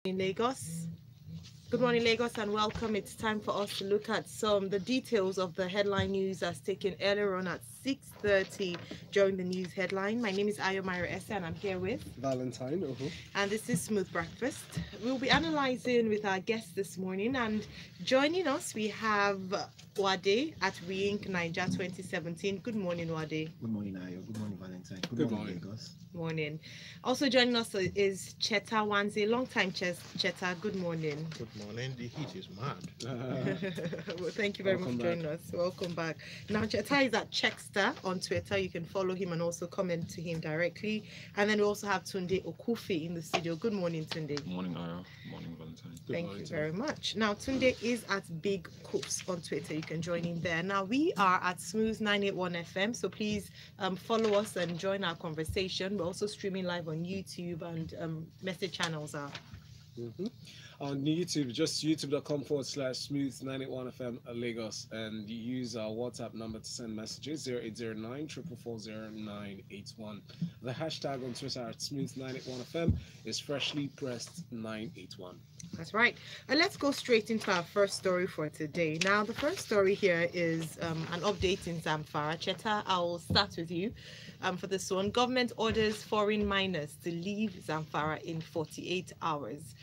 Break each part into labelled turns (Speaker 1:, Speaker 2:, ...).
Speaker 1: In Lagos. Good morning, Lagos, and welcome. It's time for us to look at the details of the headline news as taken earlier on at 6:30 during the news headline. My name is Ayo Mairo Ese, and I'm here with
Speaker 2: Valentine Ohu.
Speaker 1: And this is Smooth Breakfast. We'll be analyzing with our guests this morning, and joining us we have Uade at Reinc Niger 2017. Good morning, Uade.
Speaker 3: Good morning, Ayo. Good morning, Valentine.
Speaker 2: Good morning.
Speaker 3: Lagos.
Speaker 1: Morning. Also joining us is Cheta Nwaeze, long time Cheta. Good morning.
Speaker 4: Good morning. The heat is mad.
Speaker 1: Well, thank you very much for joining us. Welcome back. Now, Cheta is at Checkster on Twitter. You can follow him and also comment to him directly. And then we also have Tunde Okufi in the studio. Good morning, Tunde.
Speaker 5: Good morning, Ayo. Good morning, Valentine.
Speaker 1: Thank you very much. Now, Tunde is at Big Cooks on Twitter. You can join him there. Now, we are at Smooth 981 FM, so please follow us and join our conversation. We're also streaming live on YouTube, and message channels are
Speaker 2: on YouTube, just youtube.com/smooth981fm Lagos, and you use our WhatsApp number to send messages 0809 4440981. The hashtag on Twitter at smooth981fm is freshly pressed 981.
Speaker 1: That's right. And let's go straight into our first story for today. Now, the first story here is an update in Zamfara. Cheta, I will start with you for this one. Government orders foreign miners to leave Zamfara in 48 hours.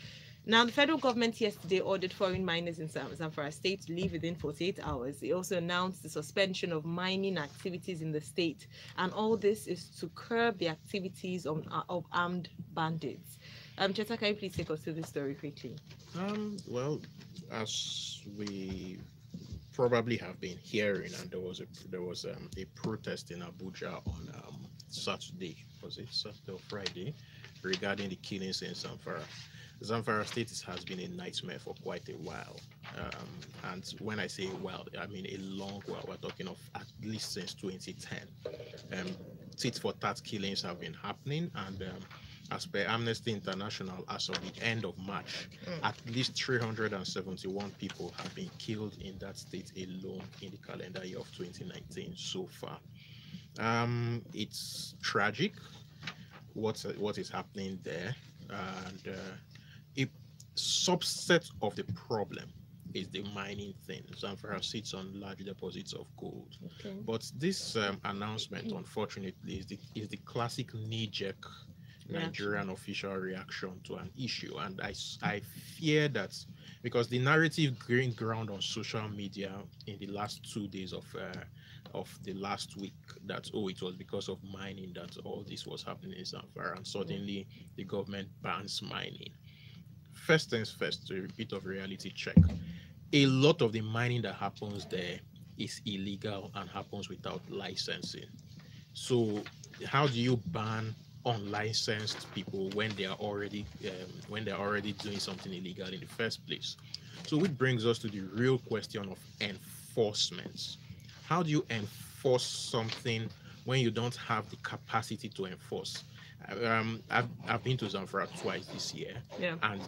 Speaker 1: Now, the federal government yesterday ordered foreign miners in Zamfara state to leave within 48 hours. It also announced the suspension of mining activities in the state. And all this is to curb the activities of armed bandits. Cheta, can you please take us through this story quickly?
Speaker 4: Well, as we probably have been hearing, and there was a protest in Abuja on Saturday, was it Saturday or Friday, regarding the killings in Zamfara. Zamfara state has been a nightmare for quite a while, and when I say a while, I mean a long while. We're talking of at least since 2010. Tit for tat killings have been happening, and as per Amnesty International, as of the end of March, at least 371 people have been killed in that state alone in the calendar year of 2019 so far. It's tragic what is happening there, and a subset of the problem is the mining thing. Zamfara sits on large deposits of gold.
Speaker 1: Okay.
Speaker 4: But this announcement, unfortunately, is the classic knee-jerk Nigerian official reaction to an issue. And I fear that because the narrative gained ground on social media in the last 2 days of the last week that, it was because of mining that all this was happening in Zamfara, and suddenly the government bans mining. First things first, a bit of reality check. A lot of the mining that happens there is illegal and happens without licensing. So how do you ban unlicensed people when they are already doing something illegal in the first place? So which brings us to the real question of enforcement. How do you enforce something when you don't have the capacity to enforce? I've been to Zamfara twice this year, and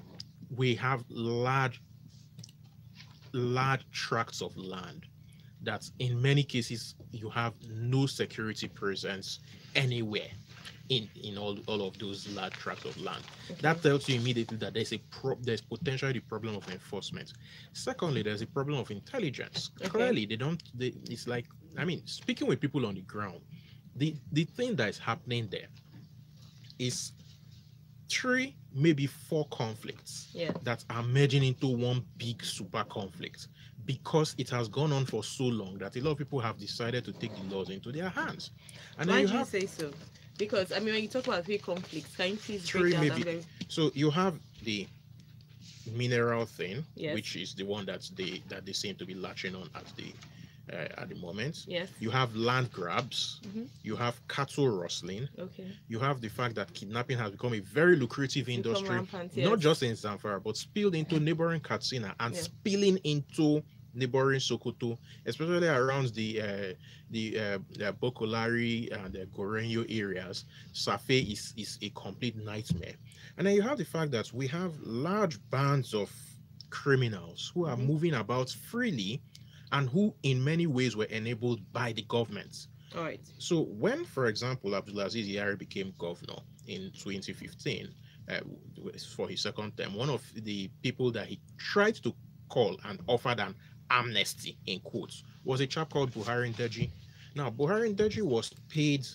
Speaker 4: we have large tracts of land that in many cases you have no security presence anywhere in all of those large tracts of land. Okay. That tells you immediately that there's potentially the problem of enforcement. Secondly, there's a problem of intelligence. Okay. Clearly, it's like, I mean, speaking with people on the ground, the thing that is happening there is 3, maybe 4 conflicts that are merging into one big super conflict, because it has gone on for so long that a lot of people have decided to take the laws into their hands. And
Speaker 1: why do you say so? Because I mean, when you talk about 3 conflicts, can you please break down maybe?
Speaker 4: So you have the mineral thing, which is the one that they seem to be latching on at the moment.
Speaker 1: Yes.
Speaker 4: You have land grabs. You have cattle rustling.
Speaker 1: Okay.
Speaker 4: You have the fact that kidnapping has become a very lucrative industry, rampant, not just in Zamfara, but spilled into neighboring Katsina and spilling into neighboring Sokoto, especially around the Bokolari and the Gorenyo areas. Safe is a complete nightmare. And then you have the fact that we have large bands of criminals who are moving about freely and who in many ways were enabled by the government.
Speaker 1: All right.
Speaker 4: So when, for example, Abdulaziz Yari became governor in 2015, for his second term. One of the people that he tried to call and offered an amnesty in quotes was a chap called Buhari Ndeji. Now, Buhari Ndeji was paid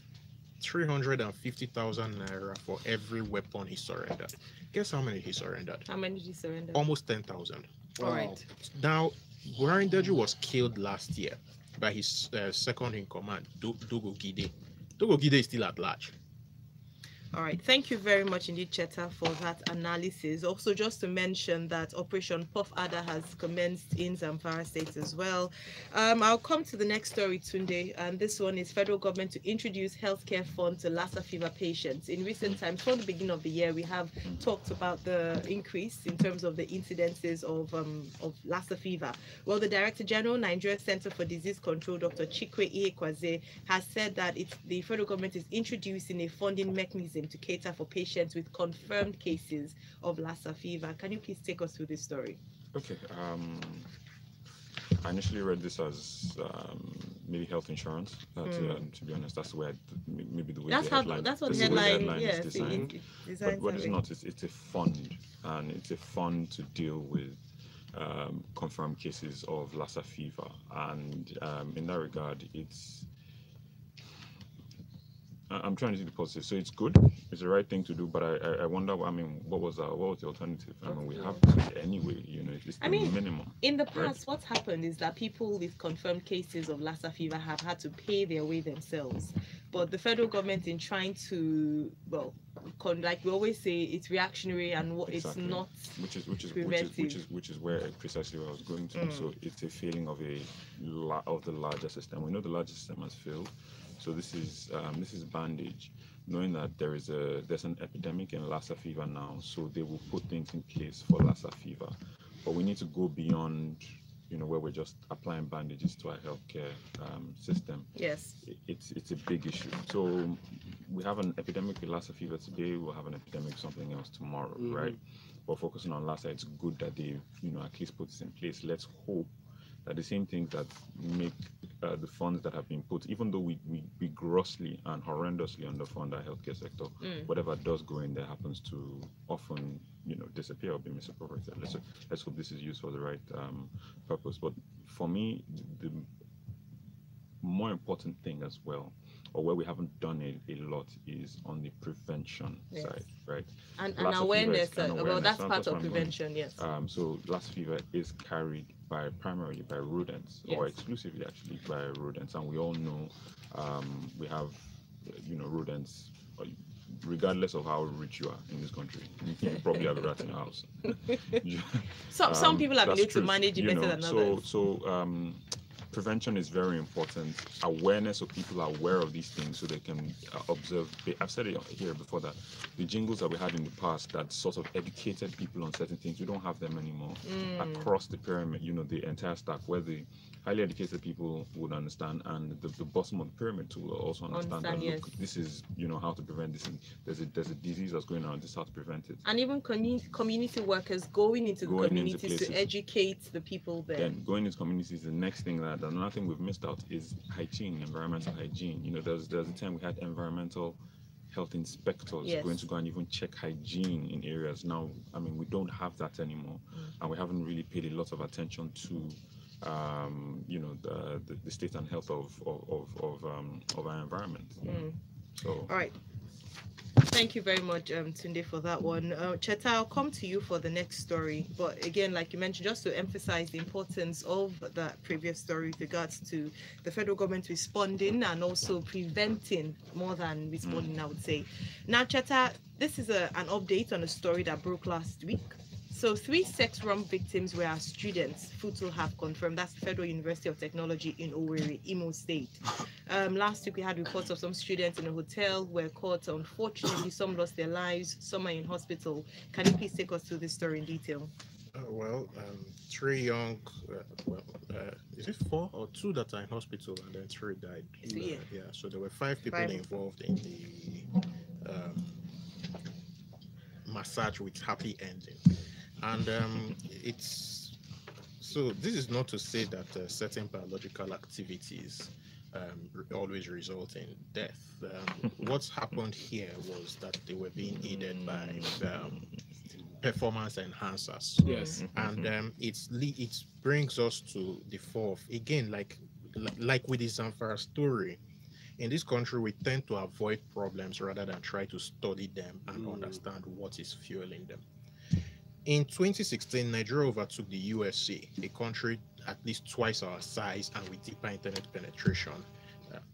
Speaker 4: 350,000 naira for every weapon he surrendered. Guess how many he surrendered?
Speaker 1: How many did he surrender?
Speaker 4: Almost 10,000.
Speaker 1: All right.
Speaker 4: Now, Buhari Ndeji was killed last year by his second in command, Dogo Gide. Dogo Gide is still at large.
Speaker 1: All right, thank you very much indeed, Cheta, for that analysis. Also, just to mention that Operation Puff Adder has commenced in Zamfara State as well. I'll come to the next story, Tunde, and this one is federal government to introduce healthcare fund to Lassa fever patients. In recent times, from the beginning of the year, we have talked about the increase in terms of the incidences of Lassa fever. Well, the Director General, Nigeria Center for Disease Control, Dr. Chikwe Ihekwaze, has said that the federal government is introducing a funding mechanism to cater for patients with confirmed cases of Lassa fever. Can you please take us through this story?
Speaker 5: Okay. I initially read this as maybe health insurance. To be honest, that's the way maybe the way
Speaker 1: that's
Speaker 5: the headline.
Speaker 1: That's what
Speaker 5: the
Speaker 1: headline.
Speaker 5: headline
Speaker 1: Yes,
Speaker 5: is designed. But it's not. It's a fund, and it's a fund to deal with confirmed cases of Lassa fever. And in that regard, I'm trying to see the positive. So it's good. It's the right thing to do. But I wonder. I mean, what was the alternative? I mean, we have to anyway. You know, it's the minimum.
Speaker 1: In the past, what's happened is that people with confirmed cases of Lassa fever have had to pay their way themselves. But the federal government, in trying to, well, like we always say, it's reactionary and what
Speaker 5: Exactly.
Speaker 1: it's not.
Speaker 5: Which is where precisely where I was going to. So it's a failing of the larger system. We know the larger system has failed. So this is bandage, knowing that there's an epidemic in Lassa fever now. So they will put things in place for Lassa fever, but we need to go beyond, where we're just applying bandages to our healthcare system.
Speaker 1: Yes,
Speaker 5: it's a big issue. So we have an epidemic with Lassa fever today. We'll have an epidemic with something else tomorrow, right? But focusing on Lassa, it's good that they at least put this in place. Let's hope that the same things that make the funds that have been put, even though we grossly and horrendously underfund our healthcare sector, whatever does go in there happens to often, disappear or be misappropriated. Let's hope this is used for the right purpose. But for me, the more important thing as well, or where we haven't done a lot, is on the prevention side, right?
Speaker 1: And awareness. Well, that's part of prevention, yes.
Speaker 5: So Lassa fever is carried primarily by rodents, or exclusively actually by rodents, and we all know we have rodents. Regardless of how rich you are in this country, you probably have a rat in your house.
Speaker 1: Some people have been able to manage it better than others.
Speaker 5: So prevention is very important. Awareness, so people are aware of these things, so they can observe. I've said it here before that the jingles that we had in the past that sort of educated people on certain things, we don't have them anymore across the pyramid. The entire stack, where the highly educated people would understand, and the bottom of the pyramid too will also understand that, look, this is how to prevent this. There's a disease that's going on. This is how to prevent it.
Speaker 1: And even community workers going into the communities to educate the people there.
Speaker 5: Then going into communities, the next thing another thing we've missed out is hygiene, environmental hygiene. There's a time we had environmental health inspectors going to go and even check hygiene in areas. Now, I mean, we don't have that anymore, and we haven't really paid a lot of attention to the state and health of our environment. So,
Speaker 1: all right. Thank you very much, Tunde, for that one. Cheta, I'll come to you for the next story. But again, like you mentioned, just to emphasize the importance of that previous story with regards to the federal government responding and also preventing more than responding, I would say. Now, Cheta, this is an update on a story that broke last week. So 3 sex romp victims were our students, FUTO have confirmed. That's the Federal University of Technology in Owerri, Imo State. Last week we had reports of some students in a hotel who were caught. Unfortunately, some lost their lives, some are in hospital. Can you please take us through this story in detail?
Speaker 4: 3 young, is it 4 or 2 that are in hospital, and then 3 died? So there were 5 people involved in the massage with happy ending. And this is not to say that certain biological activities always result in death. What's happened here was that they were being aided by performance enhancers.
Speaker 2: Yes.
Speaker 4: And it brings us to the fourth again, like with the Zamfara story. In this country, we tend to avoid problems rather than try to study them and understand what is fueling them. In 2016, Nigeria overtook the USA, a country at least twice our size and with deeper internet penetration.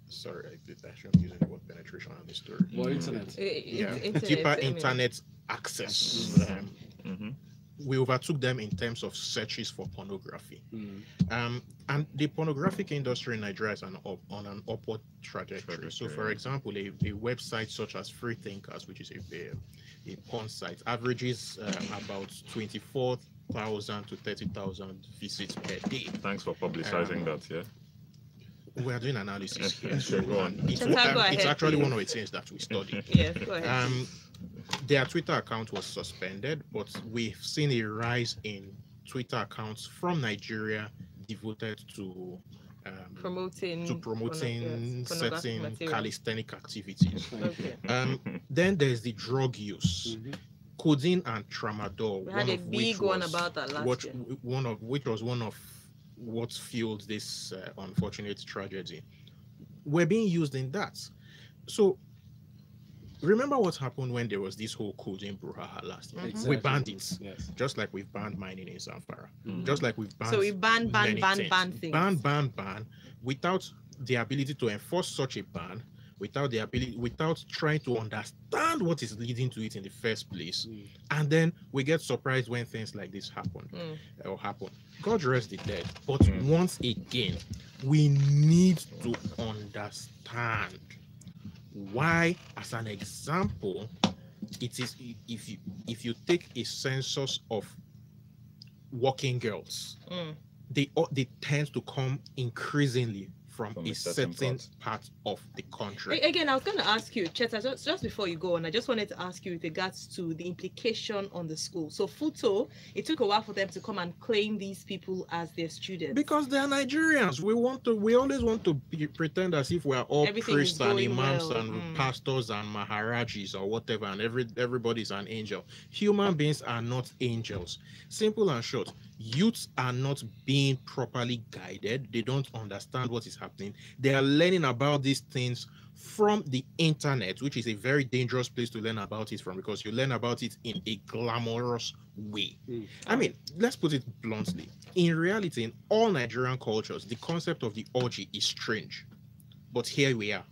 Speaker 4: Sorry, I shouldn't use the word penetration on this story.
Speaker 2: More internet.
Speaker 4: Deeper internet access. We overtook them in terms of searches for pornography. And the pornographic industry in Nigeria is on an upward trajectory. So, for example, a website such as Freethinkers, which is a porn site, averages about 24,000 to 30,000 visits per day.
Speaker 5: Thanks for publicizing that, yeah?
Speaker 4: We are doing analysis here. So it's
Speaker 1: ahead,
Speaker 4: actually
Speaker 1: please.
Speaker 4: one of the things that we study.
Speaker 1: Yes, go ahead.
Speaker 4: Their Twitter account was suspended, but we've seen a rise in Twitter accounts from Nigeria devoted to promoting certain
Speaker 1: material.
Speaker 4: calisthenic activities.
Speaker 1: Okay.
Speaker 4: Then there's the drug use. Codeine and tramadol.
Speaker 1: We had a big one about that last year.
Speaker 4: Which was one of what fueled this unfortunate tragedy. We're being used in that. So remember what happened when there was this whole codeine brouhaha last year?
Speaker 2: Exactly.
Speaker 4: We banned it.
Speaker 2: Yes.
Speaker 4: Just like we've banned mining in Zamfara. Just like we've banned.
Speaker 1: So we ban
Speaker 4: many
Speaker 1: things.
Speaker 4: Ban without the ability to enforce such a ban, without trying to understand what is leading to it in the first place. And then we get surprised when things like this happen. God rest the dead. But once again, we need to understand why, as an example, it is if you take a census of working girls, they tend to come increasingly from a certain part of the country.
Speaker 1: Again, I was going to ask you, Cheta, just before you go on, I just wanted to ask you with regards to the implication on the school. So FUTO, it took a while for them to come and claim these people as their students.
Speaker 4: Because they are Nigerians. We always want to pretend as if we are all priests and imams and pastors and maharajis or whatever, and everybody's an angel. Human beings are not angels. Simple and short. Youths are not being properly guided. They don't understand what is happening. They are learning about these things from the internet, which is a very dangerous place to learn about it from, because you learn about it in a glamorous way. I mean, let's put it bluntly. In reality, in all Nigerian cultures, the concept of the orgy is strange. But here we are.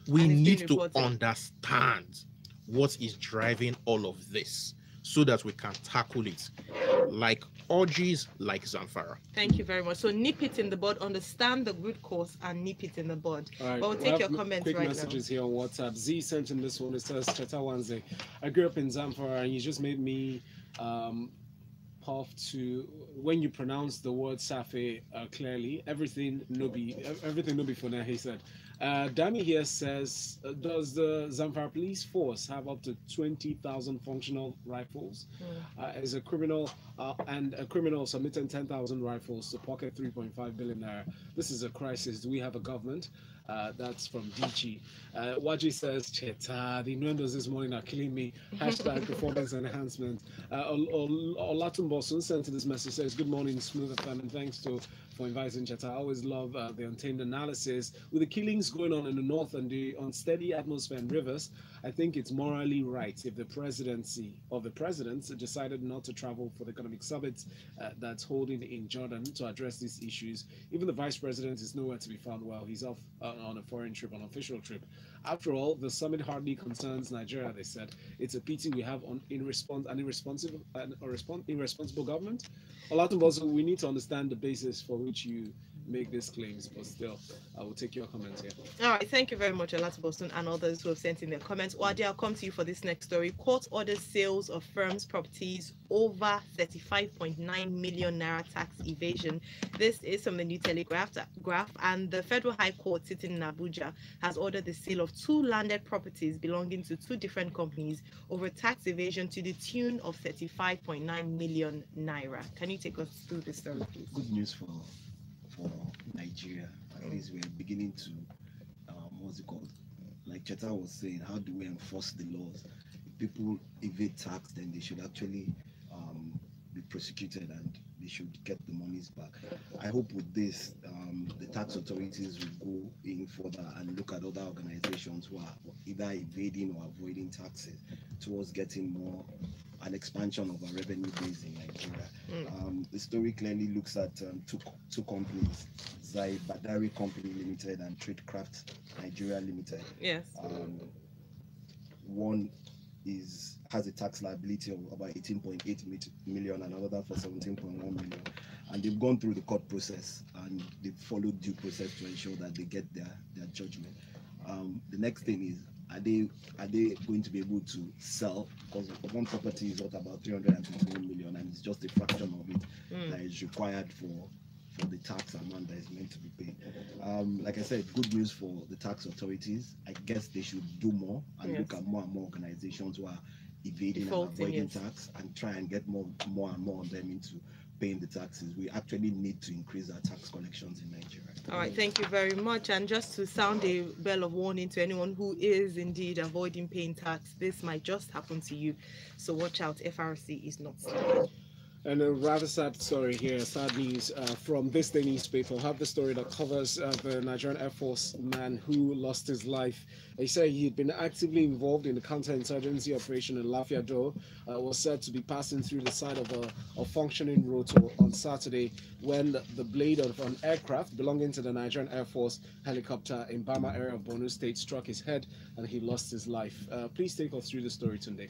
Speaker 4: We need to understand what is driving all of this so that we can tackle it, like orgies, like Zamfara.
Speaker 1: Thank you very much. So nip it in the bud, understand the root cause and nip it in the bud.
Speaker 2: All right,
Speaker 1: but we'll take your comments
Speaker 2: quick
Speaker 1: right
Speaker 2: messages here on WhatsApp. Z sent in this one. It says, Cheta Nwaeze, I grew up in Zamfara and you just made me puff to, when you pronounce the word Safi clearly, everything no be for now, he said. Dami here says, does the Zamfara police force have up to 20,000 functional rifles? Is a criminal submitting 10,000 rifles to pocket 3.5 billion naira? This is a crisis. Do we have a government? That's from Dichi. Waji says, Cheta, the innuendos this morning are killing me. Hashtag performance enhancement. Olatunbo Bosun sent to this message, says, good morning, Smooth FM, and thanks for inviting Cheta. I always love the Untamed analysis. With the killings going on in the north and the unsteady atmosphere in rivers, I think it's morally right if the presidency of the presidents decided not to travel for the economic summit that's holding in Jordan to address these issues. Even the vice president is nowhere to be found while he's off on a foreign trip, on an official trip. After all, the summit hardly concerns Nigeria, they said. It's a pity we have an irresponsible government. Olatunbo, we need to understand the basis for which you make these claims, but still, I will take your comments here.
Speaker 1: All right, thank you very much, Olatunbo and others who have sent in their comments. Uade, I'll come to you for this next story. Court orders sales of firms' properties over 35.9 million naira tax evasion. This is from the new Telegraph, and the Federal High Court sitting in Abuja has ordered the sale of 2 landed properties belonging to 2 different companies over tax evasion to the tune of 35.9 million naira. Can you take us through this story, please?
Speaker 3: Good news for Nigeria At least we're beginning to, what's it called? Like Cheta was saying, how do we enforce the laws? If people evade tax, then they should actually be prosecuted and they should get the monies back. I hope with this, the tax authorities will go in further and look at other organizations who are either evading or avoiding taxes towards getting more an expansion of our revenue base in Nigeria. The story clearly looks at two companies, Zai Badari Company Limited and Tradecraft Nigeria Limited.
Speaker 1: Yes.
Speaker 3: One has a tax liability of about 18.8 million and another for 17.1 million. And they've gone through the court process and they've followed due process to ensure that they get their judgment. The next thing is, are they going to be able to sell? Because one property is worth about 321 million and it's just a fraction of it that is required for the tax amount that is meant to be paid. Like I said, good news for the tax authorities. I guess they should do more and look at more and more organizations who are evading and avoiding tax and try and get more and more of them into paying the taxes. We actually need to increase our tax collections in Nigeria.
Speaker 1: All right, thank you very much. And just to sound a bell of warning to anyone who is indeed avoiding paying tax, this might just happen to you. So watch out, FRC is not stopping.
Speaker 2: And a rather sad story here, sad news from Thisday newspaper. I have the story that covers the Nigerian Air Force man who lost his life. They say he'd been actively involved in the counterinsurgency operation in Lafayette, was said to be passing through the side of a functioning rotor on Saturday when the blade of an aircraft belonging to the Nigerian Air Force helicopter in Bama area of Borno State struck his head and he lost his life. Please take us through the story, Tunde.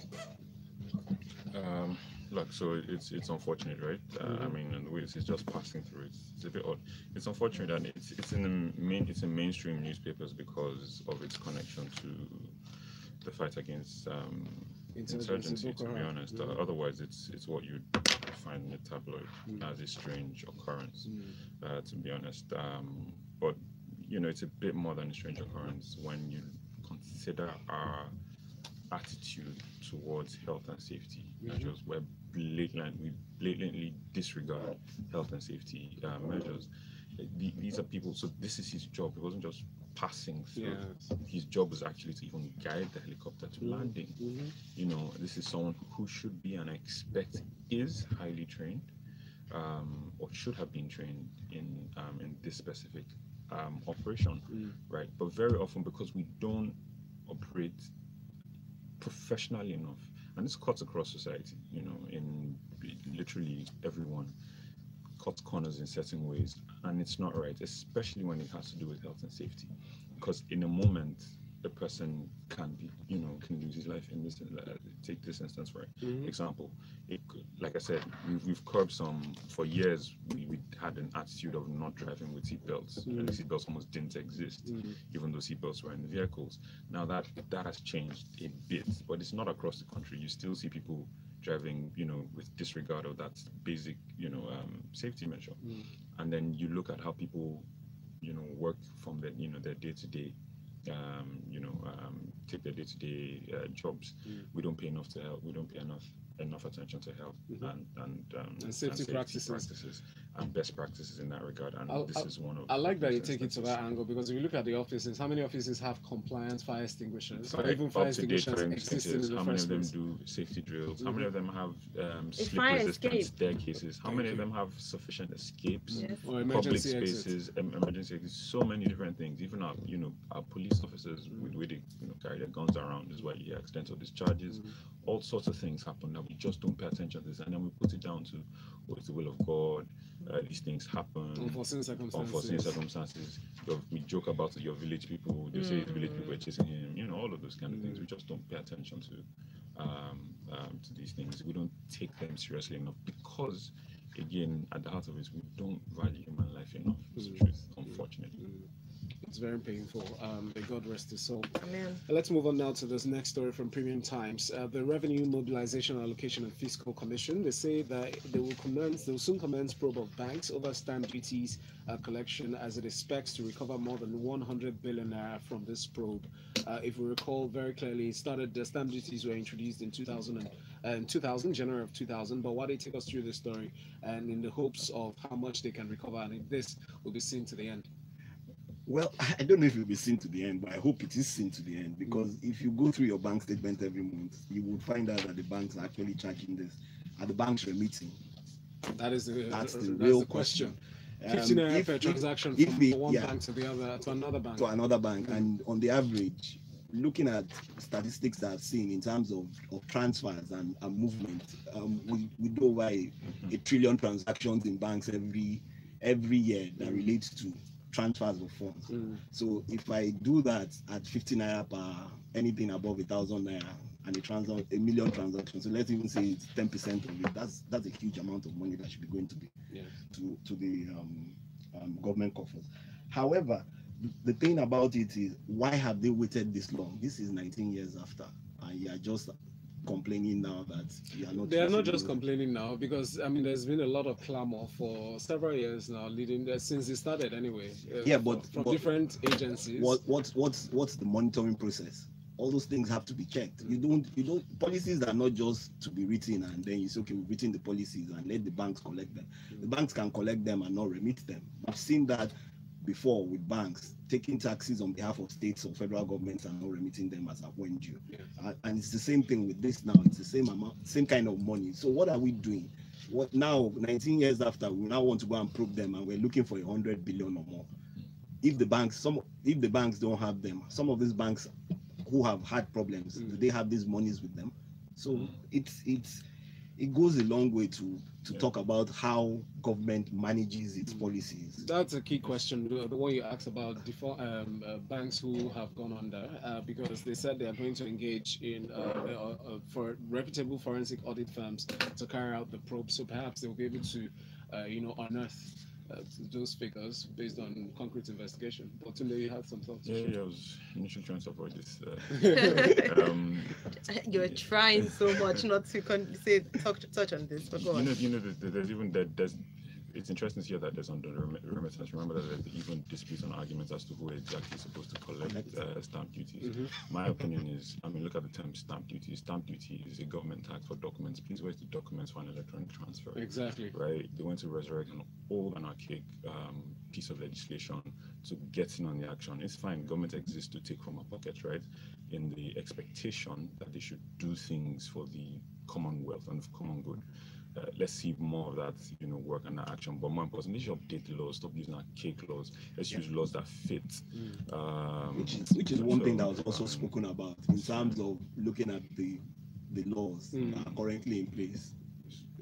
Speaker 5: Look, so it's unfortunate, right? I mean, and the way it's just passing through, it's a bit odd. It's unfortunate that it's in mainstream newspapers because of its connection to the fight against insurgency. To be honest, otherwise it's what you'd find in a tabloid as a strange occurrence. To be honest, but you know, it's a bit more than a strange occurrence when you consider our attitude towards health and safety measures, where we blatantly disregard health and safety measures. These are people, so this is his job. It wasn't just passing through. His job was actually to even guide the helicopter to landing. You know, this is someone who should be, and I expect is highly trained, or should have been trained in this specific operation, right? But very often, because we don't operate professionally enough, and this cuts across society, you know, in literally everyone cuts corners in certain ways, and it's not right, especially when it has to do with health and safety, because in a moment the person can be, you know, can lose his life. In this, take this instance for example, like I said, we've curbed some for years. We had an attitude of not driving with seatbelts, and the seatbelts almost didn't exist, even though seatbelts were in the vehicles. Now that has changed a bit, but it's not across the country. You still see people driving, you know, with disregard of that basic, you know, safety measure. And then you look at how people, you know, work from their, you know, their day-to-day, take their day-to-day jobs. We don't pay enough to help. We don't pay enough attention to health and safety practices and best practices in that regard. And this is one of.
Speaker 2: I like that you take it to that angle, because if you look at the offices, how many offices have compliant fire extinguishers? Or even fire extinguishers existing in the
Speaker 5: How many
Speaker 2: first
Speaker 5: of them
Speaker 2: place?
Speaker 5: do safety drills? How many of them have slip-resistant staircases? How many of them have sufficient escapes?
Speaker 2: Or
Speaker 5: Public
Speaker 2: emergency
Speaker 5: spaces, emergency exits, so many different things. Even our, you know, our police officers with way they, you know, carry their guns around is why you hear accidental discharges. All sorts of things happen that we just don't pay attention to this, and then we put it down to, oh, it's the will of God. These things happen.
Speaker 2: Unforeseen
Speaker 5: circumstances. We joke about your village people. They say the village people are chasing him. You know, all of those kind of things. We just don't pay attention to these things. We don't take them seriously enough because, again, at the heart of it, we don't value human life enough. It's the truth, unfortunately.
Speaker 2: It's very painful. May God rest his soul.
Speaker 1: Amen.
Speaker 2: Let's move on now to this next story from Premium Times. The Revenue Mobilization Allocation and Fiscal Commission, they say that they will soon commence probe of banks over stamp duties collection, as it expects to recover more than 100 billion naira from this probe. If we recall very clearly, the stamp duties were introduced in 2000, January of 2000. But why they take us through this story, and in the hopes of how much they can recover, and if this will be seen to the end.
Speaker 3: Well, I don't know if it will be seen to the end, but I hope it is seen to the end, because if you go through your bank statement every month, you will find out that the banks are actually charging this. Are the banks remitting?
Speaker 2: That's
Speaker 3: the real question.
Speaker 2: 15 naira per transaction from one bank to the other, to another bank.
Speaker 3: To another bank, and on the average, looking at statistics that I've seen in terms of transfers and movement, we do over a trillion transactions in banks every year that relates to transfers of funds. So if I do that at 50 naira per anything above 1,000 naira and a million transactions, so let's even say it's 10% of it, that's a huge amount of money that should be going to the government coffers. However, the thing about it is, why have they waited this long? This is 19 years after, and you are just complaining now that you are not.
Speaker 2: They are not just complaining now, because I mean, there's been a lot of clamor for several years now, since it started anyway. But from different agencies.
Speaker 3: What's the monitoring process? All those things have to be checked. You don't. Policies are not just to be written and then you say, okay, we've written the policies and let the banks collect them. The banks can collect them and not remit them. I've seen that before with banks taking taxes on behalf of states or federal governments and not remitting them as at when due. And it's the same thing with this now. It's the same amount, same kind of money. So what are we doing? What now, 19 years after, we now want to go and probe them, and we're looking for 100 billion or more. If the banks don't have them, some of these banks who have had problems, do they have these monies with them? So it goes a long way to talk about how government manages its policies.
Speaker 2: That's a key question, the one you asked about banks who have gone under, because they said they are going to engage in for reputable forensic audit firms to carry out the probe. So perhaps they will be able to, unearth those figures based on concrete investigation. But Tunde, you had some thoughts.
Speaker 5: Yeah, I was initially trying to avoid this.
Speaker 1: You're trying so much not to touch on this, but go on.
Speaker 5: It's interesting to hear that there's under remittance. Remember that there's even disputes and arguments as to who exactly is supposed to collect stamp duties. My opinion is, look at the term stamp duty. Stamp duty is a government tax for documents. Please, where's the documents for an electronic transfer?
Speaker 2: Exactly.
Speaker 5: Right. They want to resurrect an old and archaic piece of legislation to get in on the action. It's fine. Government exists to take from our pockets, right? In the expectation that they should do things for the commonwealth and the common good. Let's see more of that, work and that action. But more importantly, let's update the laws. Stop using archaic laws. Let's use laws that fit.
Speaker 3: Which is one thing that was also spoken about in terms of looking at the laws that are currently in place.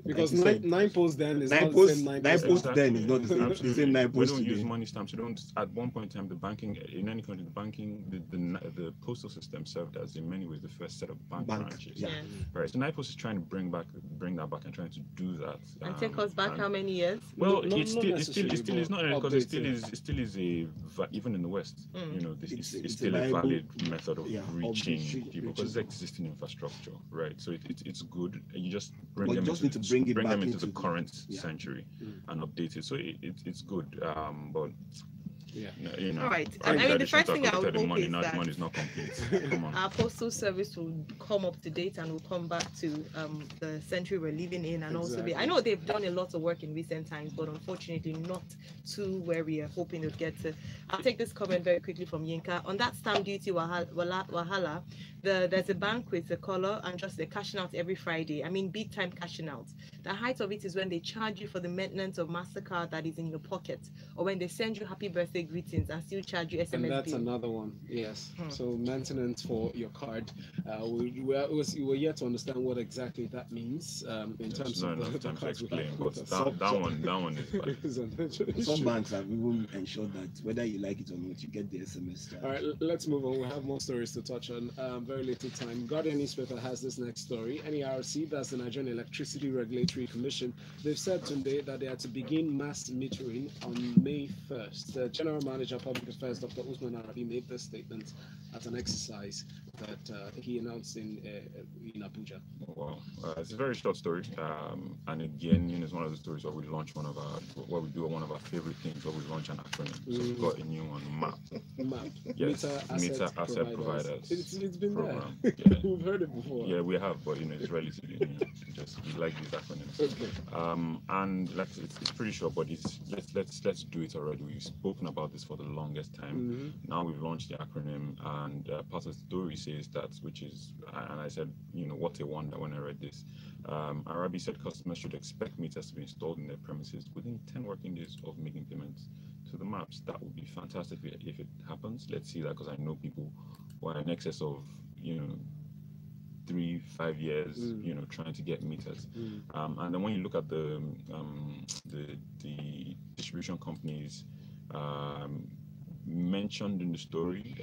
Speaker 2: Because nine posts then is not the same nine posts
Speaker 3: then is not the same nine posts.
Speaker 5: We don't use money stamps. We don't. At one point in time, the banking in any country, the postal system served as in many ways the first set of bank branches.
Speaker 1: Yeah.
Speaker 5: Right. So NIPOS is trying to bring that back and trying to do that.
Speaker 1: And take us back how many years?
Speaker 5: Well, it still is not because it still is a even in the West. It's still a valid method of reaching people because it's existing infrastructure, right? So it's good. You just bring them into the current century and update it. So it's good. But
Speaker 1: all right. The first thing I would hope is that
Speaker 5: money is not complete. Come on.
Speaker 1: Our postal service will come up to date and will come back to the century we're living in, and also I know they've done a lot of work in recent times, but unfortunately not to where we are hoping to get to. I'll take this comment very quickly from Yinka. On that stamp duty wahala, there's a bank with a color and just they're cashing out every Friday. Big time cashing out. The height of it is when they charge you for the maintenance of MasterCard that is in your pocket, or when they send you happy birthday greetings and still charge you SMS.
Speaker 2: And that's another one, yes. So maintenance for your card. We were yet to understand what exactly that means in terms of the cards.
Speaker 5: But that one is bad.
Speaker 3: Some banks have even ensured that whether you like it or not, you get the SMS charge.
Speaker 2: All right, let's move on. We have more stories to touch on. Very little time. Guardian newspaper has this next story. NERC, that's the Nigerian Electricity Regulatory Commission, they've said today that they are to begin mass metering on May 1st. The General Manager Public Affairs, Dr. Usman Arabi, made this statement at an exercise that he announced in Abuja.
Speaker 5: Well, it's a very short story, and again, it's one of the stories where we launch one of our favorite things, where we launch an acronym. So we've got a new one, MAP.
Speaker 2: MAP.
Speaker 5: Yes, Meter Asset Providers.
Speaker 2: It's been
Speaker 5: program.
Speaker 2: there.
Speaker 5: Yeah.
Speaker 2: We've heard it before.
Speaker 5: Yeah, we have, but it's relatively new. We like these acronyms.
Speaker 2: Okay.
Speaker 5: And it's pretty short, but let's do it already. We've spoken about this for the longest time. Now we've launched the acronym, and part of the story says that, which is, and I said, what a wonder when I read this. Arabi said customers should expect meters to be installed in their premises within 10 working days of making payments to the maps. That would be fantastic if it happens. Let's see that, because I know people who are in excess of 3-5 years, trying to get meters. And then when you look at the distribution companies mentioned in the story,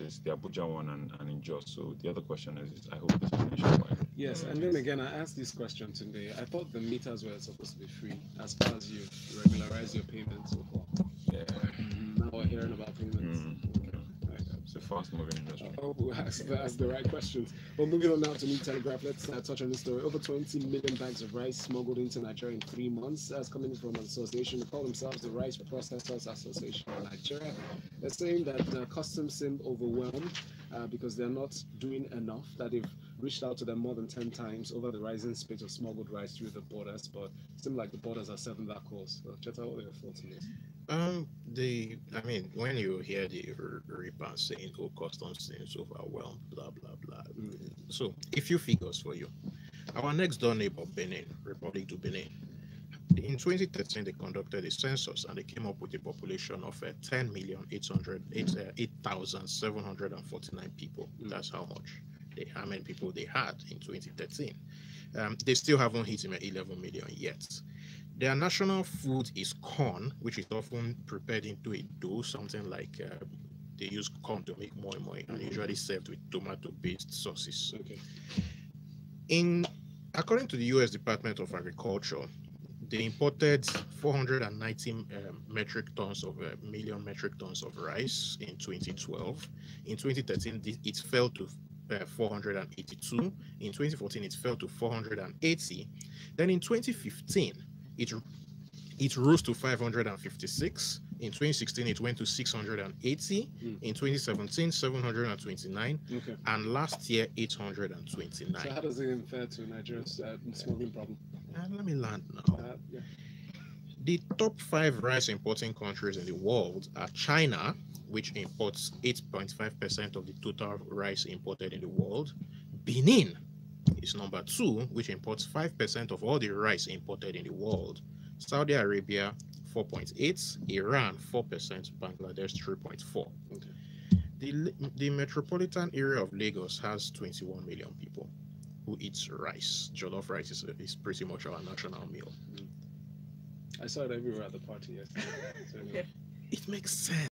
Speaker 5: is the Abuja one and in Jos. So the other question is, I hope it's nationwide.
Speaker 2: Yes, and then again, I asked this question today. I thought the meters were supposed to be free as far as you regularize your payments so far.
Speaker 5: Yeah.
Speaker 2: Now we're hearing about payments.
Speaker 5: It's a fast-moving industry.
Speaker 2: That's the right questions. Well, moving on now to New Telegraph. Let's touch on this story. Over 20 million bags of rice smuggled into Nigeria in 3 months. That's coming from an association. They call themselves the Rice Processors Association of Nigeria. They're saying that customs seem overwhelmed because they're not doing enough, that they've reached out to them more than 10 times over the rising spate of smuggled rice through the borders, but it seems like the borders are serving that cause. So, Cheta, what are your thoughts on this?
Speaker 4: When you hear the RIPAN saying, "Oh, customs seems overwhelmed," blah blah blah. So, a few figures for you. Our next door neighbor, Benin, Republic of Benin, in 2013 they conducted a census and they came up with a population of 10,808,749 people. That's how many people they had in 2013. They still haven't hit 11 million yet. Their national food is corn, which is often prepared into a dough, something like they use corn to make moi moi, and usually served with tomato-based sauces.
Speaker 2: Okay.
Speaker 4: According to the U.S. Department of Agriculture, they imported 490 million metric tons of rice in 2012. In 2013, it fell to 482. In 2014, it fell to 480. Then in 2015, it rose to 556. In 2016, it went to 680. In 2017, 729.
Speaker 2: Okay.
Speaker 4: And last year, 829.
Speaker 2: So how does it compare to Nigeria's smuggling problem?
Speaker 4: Let me land now.
Speaker 2: Yeah.
Speaker 4: The top 5 rice importing countries in the world are China, which imports 8.5% of the total rice imported in the world. Benin is number 2, which imports 5% of all the rice imported in the world. Saudi Arabia, 4.8%, Iran, 4%, Bangladesh, 3.4%.
Speaker 2: Okay.
Speaker 4: The metropolitan area of Lagos has 21 million people who eats rice. Jollof rice is pretty much our national meal.
Speaker 2: I saw it everywhere at the party yesterday. So anyway.
Speaker 4: It makes sense.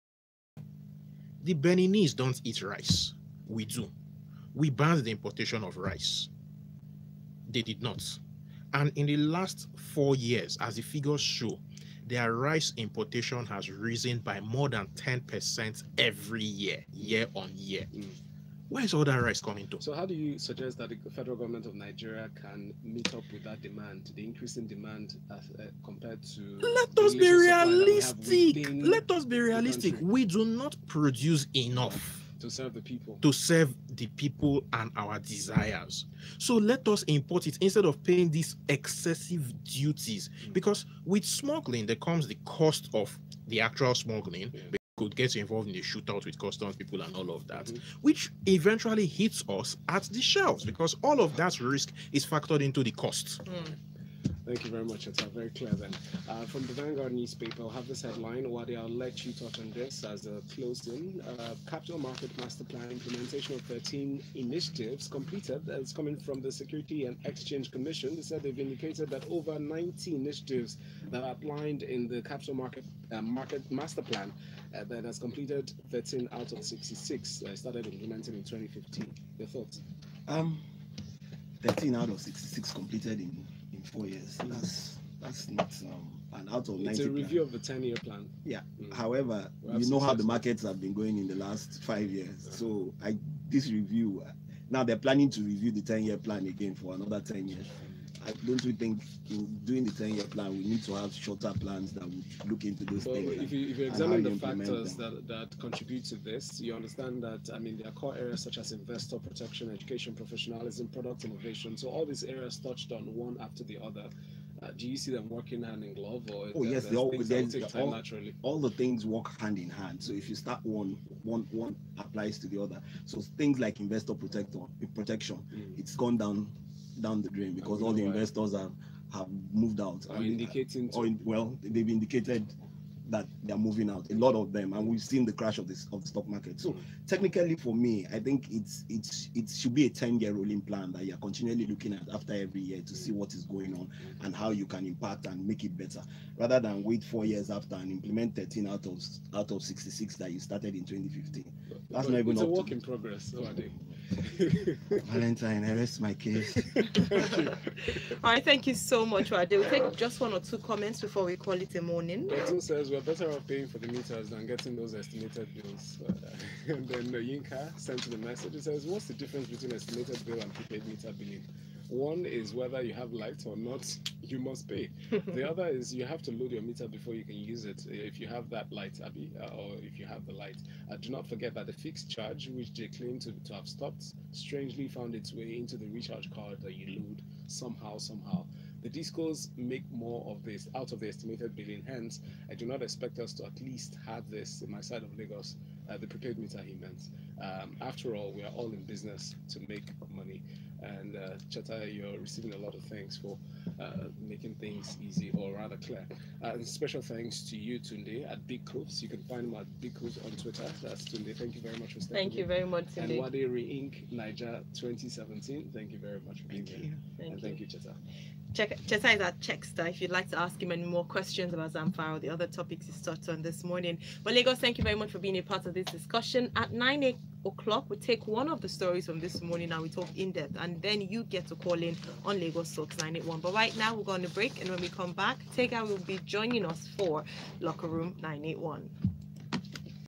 Speaker 4: The Beninese don't eat rice. We do. We banned the importation of rice. They did not. And in the last 4 years, as the figures show, their rice importation has risen by more than 10% every year, year on year. Where is all that rice coming to?
Speaker 2: So how do you suggest that the federal government of Nigeria can meet up with that demand, the increasing demand compared to...
Speaker 4: Let us be realistic. Let us be realistic. We do not produce enough
Speaker 2: to serve the people.
Speaker 4: To serve the people and our desires. So let us import it instead of paying these excessive duties. Because with smuggling, there comes the cost of the actual smuggling. We could get involved in a shootout with customs people and all of that, which eventually hits us at the shelves because all of that risk is factored into the cost.
Speaker 2: Thank you very much. It's very clear then. From the Vanguard newspaper, I'll have this headline. Uade, I'll let you touch on this as a close-in. Capital Market Master Plan implementation of 13 initiatives completed. That's coming from the Security and Exchange Commission. They said they've indicated that over 90 initiatives that are outlined in the Capital Market Master Plan that has completed 13 out of 66 started implementing in 2015. Your thoughts?
Speaker 3: 13 out of 66 completed in 4 years. That's not and out of 90
Speaker 2: It's a review of the 10-year plan.
Speaker 3: Yeah. However, you know how the markets have been going in the last 5 years. So this review, now they're planning to review the 10-year plan again for another 10 years. Don't we think in doing the 10-year plan, we need to have shorter plans that would look into those things?
Speaker 2: If you examine the factors that contribute to this, you understand that, I mean, there are core areas such as investor protection, education, professionalism, product innovation. So all these areas touched on one after the other. Do you see them working hand in glove, or
Speaker 3: yes,
Speaker 2: they always take time naturally?
Speaker 3: All the things work hand in hand. So if you start one applies to the other. So things like investor protection, it's gone down the drain because all the investors have moved out. They've indicated that they're moving out, a lot of them, and we've seen the crash of the stock market. So technically, for me, I think it should be a 10-year rolling plan that you're continually looking at after every year to see what is going on and how you can impact and make it better, rather than wait 4 years after and implement 13 out of 66 that you started in 2015. That's not even
Speaker 2: a work in progress.
Speaker 3: Valentine, I rest my case.
Speaker 1: All right, thank you so much, Uade. We'll take just 1 or 2 comments before we call it a morning.
Speaker 2: Dotun says we're better off paying for the meters than getting those estimated bills. And then Yinka sent the message. It says, what's the difference between estimated bill and prepaid meter billing? One is whether you have light or not, you must pay. The other is you have to load your meter before you can use it, if you have that light, Abby, or if you have the light. Do not forget that the fixed charge, which they claim to have stopped, strangely found its way into the recharge card that you load somehow. The discos make more of this out of the estimated billing. Hence, I do not expect us to at least have this in my side of Lagos, the prepaid meter he meant. After all, we are all in business to make money. And Cheta, you're receiving a lot of thanks for making things easy, or rather clear. And special thanks to you, Tunde, at Big Coves. You can find him at Big Coves on Twitter. That's Tunde. Thank you very much for stepping in.
Speaker 1: Thank you very much, Tunde.
Speaker 2: And Uade Ahimie, Niger 2017. Thank you very much for being here. Thank you, Cheta.
Speaker 1: Cheta is at Checkster if you'd like to ask him any more questions about Zamfara or the other topics he's touched on this morning. But Lagos, thank you very much for being a part of this discussion. At 9 o'clock, we take one of the stories from this morning and we talk in depth, and then you get to call in on Lagos Talks 981. But right now, we're going to break, and when we come back, Tega will be joining us for Locker Room 981.